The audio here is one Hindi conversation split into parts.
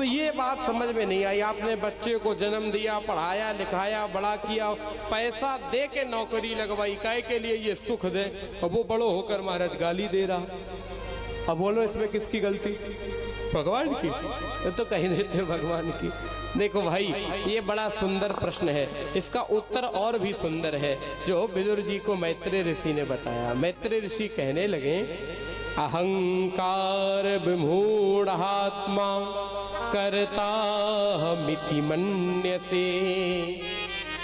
अब ये बात समझ में नहीं आई, आपने बच्चे को जन्म दिया, पढ़ाया लिखाया, बड़ा किया, पैसा दे के नौकरी लगवाई, काय के लिए ये सुख दे, और वो बड़ो होकर महाराज गाली दे रहा। अब बोलो इसमें किसकी गलती? भगवान की? ये तो कह देते भगवान की। देखो भाई, ये बड़ा सुंदर प्रश्न है, इसका उत्तर और भी सुंदर है जो विदुर जी को मैत्रेय ऋषि ने बताया। मैत्रेय ऋषि कहने लगे, अहंकार विमूढ़ात्मा कर्ताहमिति मन्यसे।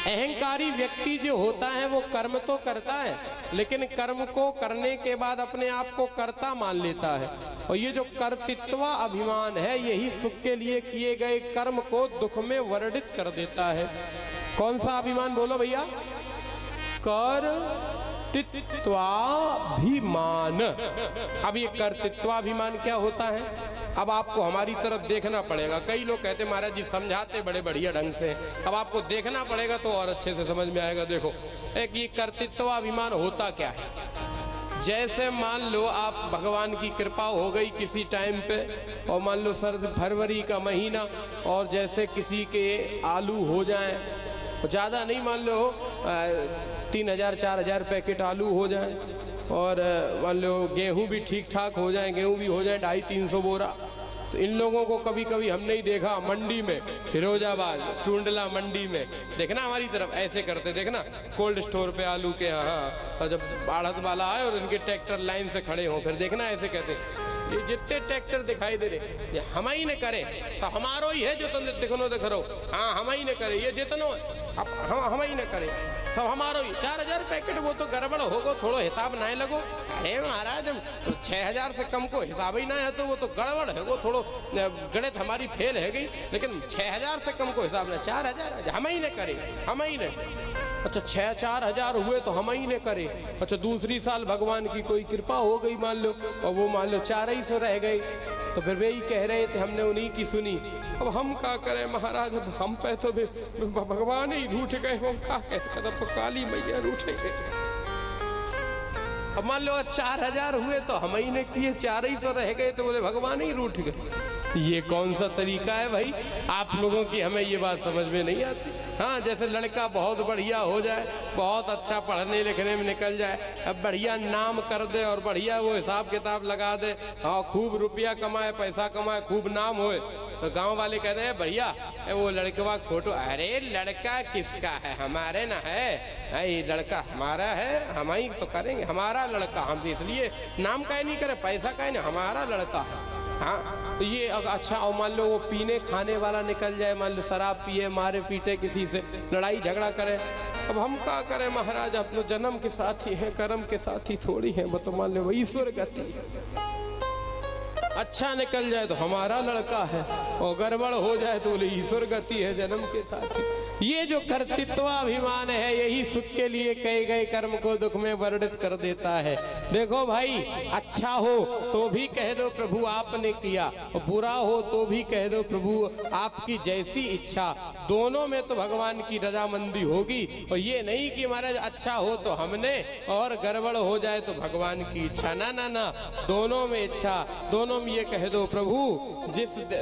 अहंकारी व्यक्ति जो होता है वो कर्म तो करता है, लेकिन कर्म को करने के बाद अपने आप को कर्ता मान लेता है। और ये जो कर्तृत्व अभिमान है, यही सुख के लिए किए गए कर्म को दुख में वर्णित कर देता है। कौन सा अभिमान बोलो भैया? कर्तृत्वाभिमान। अब ये कर्तृत्वाभिमान क्या होता है? अब आपको हमारी तरफ देखना पड़ेगा। कई लोग कहते महाराज जी समझाते बड़े बढ़िया ढंग से, अब आपको देखना पड़ेगा तो और अच्छे से समझ में आएगा। देखो, एक ये कर्तृत्वाभिमान होता क्या है? जैसे मान लो आप भगवान की कृपा हो गई किसी टाइम पे, और मान लो सर्द फरवरी का महीना, और जैसे किसी के आलू हो जाएं, ज़्यादा नहीं, मान लो 3000-4000 पैकेट आलू हो जाएं, और मान लो गेहूँ भी ठीक ठाक हो जाए, गेहूँ भी हो जाए 250-300 बोरा। तो इन लोगों को कभी कभी हमने ही देखा मंडी में, फिरोजाबाद टूंडला मंडी में, देखना हमारी तरफ ऐसे करते, देखना कोल्ड स्टोर पे आलू के यहाँ, और जब आढ़त वाला आए और इनके ट्रैक्टर लाइन से खड़े हों, फिर देखना ऐसे कहते, ये जितने ट्रैक्टर दिखाई दे रहे ये हम ही ने करे, सब हमारो ही है जो तुम दिखनो दिख रहो, हाँ हम ही ने करे, ये जितनो हम ही ने करे, सब हमारो ही। 4000 पैकेट वो तो गड़बड़ होगो, थोड़ो हिसाब ना लगो। अरे महाराज 6000 से कम को हिसाब ही ना है तो वो तो गड़बड़ है, वो थोड़ो गणित हमारी फेल है गई। लेकिन 6000 से कम को हिसाब ना, 4000 हम ही ने करे, हम ही ने। अच्छा 6-4 हुए तो हम ही ने करे। अच्छा दूसरी साल भगवान की कोई कृपा हो गई मान लो, और वो मान लो 400 रह गए, तो फिर वे ही कह रहे थे हमने उन्हीं की सुनी। अब हम क्या करें महाराज, हम पे तो भगवान ही रूठ गए, हम क्या कैसे कदम, तो काली मैया रूठेंगे। अब मान लो 4000 हुए तो हम ही ने किए, 400 रह गए तो बोले भगवान ही रूठ गए। ये कौन सा तरीका है भाई? आप लोगों की हमें ये बात समझ में नहीं आती। हाँ, जैसे लड़का बहुत बढ़िया हो जाए, बहुत अच्छा पढ़ने लिखने में निकल जाए, अब बढ़िया नाम कर दे और बढ़िया वो हिसाब किताब लगा दे, हाँ खूब रुपया कमाए, पैसा कमाए, खूब नाम होए, तो गांव वाले कहते हैं भैया वो लड़कवा फोटो, अरे लड़का किसका है? हमारे ना है, ये लड़का हमारा है, हम ही तो करेंगे, हमारा लड़का, हम इसलिए नाम का नहीं करे, पैसा का नहीं, हमारा लड़का है। हाँ, तो ये अच्छा, और मान लो वो पीने खाने वाला निकल जाए, मान लो शराब पिए, मारे पीटे, किसी से लड़ाई झगड़ा करे, अब हम क्या करें महाराज? अपने जन्म के साथी हैं, कर्म के साथी थोड़ी हैं, वो तो मान लो ईश्वर गति। अच्छा निकल जाए तो हमारा लड़का है, और गड़बड़ हो जाए तो बोले ईश्वर गति है, जन्म के साथी। ये जो कर्तृत्वाभिमान है, यही सुख के लिए कहे गए कर्म को दुख में वर्णित कर देता है। देखो भाई, अच्छा हो तो भी कह दो प्रभु आपने किया, और बुरा हो तो भी कह दो प्रभु आपकी जैसी इच्छा। दोनों में तो भगवान की रजामंदी होगी, और ये नहीं कि महाराज अच्छा हो तो हमने और गड़बड़ हो जाए तो भगवान की इच्छा। ना ना ना, दोनों में इच्छा, दोनों में ये कह दो प्रभु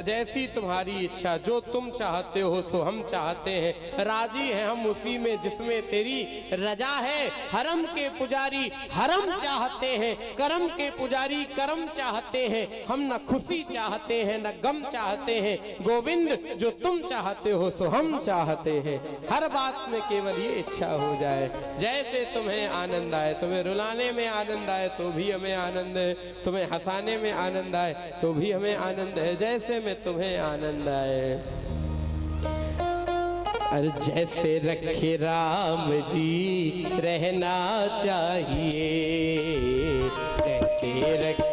जैसी तुम्हारी इच्छा, जो तुम चाहते हो सो हम चाहते हैं, राजी हैं हम उसी में जिसमें तेरी रजा है। हरम के पुजारी हरम चाहते हैं, करम के पुजारी करम चाहते हैं, हम न खुशी चाहते हैं न गम चाहते हैं, गोविंद जो तुम चाहते हो सो हम चाहते हैं। हर बात में केवल ये इच्छा हो जाए, जैसे तुम्हें आनंद आए, तुम्हें रुलाने में आनंद आए तो भी हमें आनंद है, तुम्हें हंसाने में आनंद आए तो भी हमें आनंद है, जैसे में तुम्हें आनंद आए। अरे जैसे रखे राम जी रहना चाहिए, जैसे रखे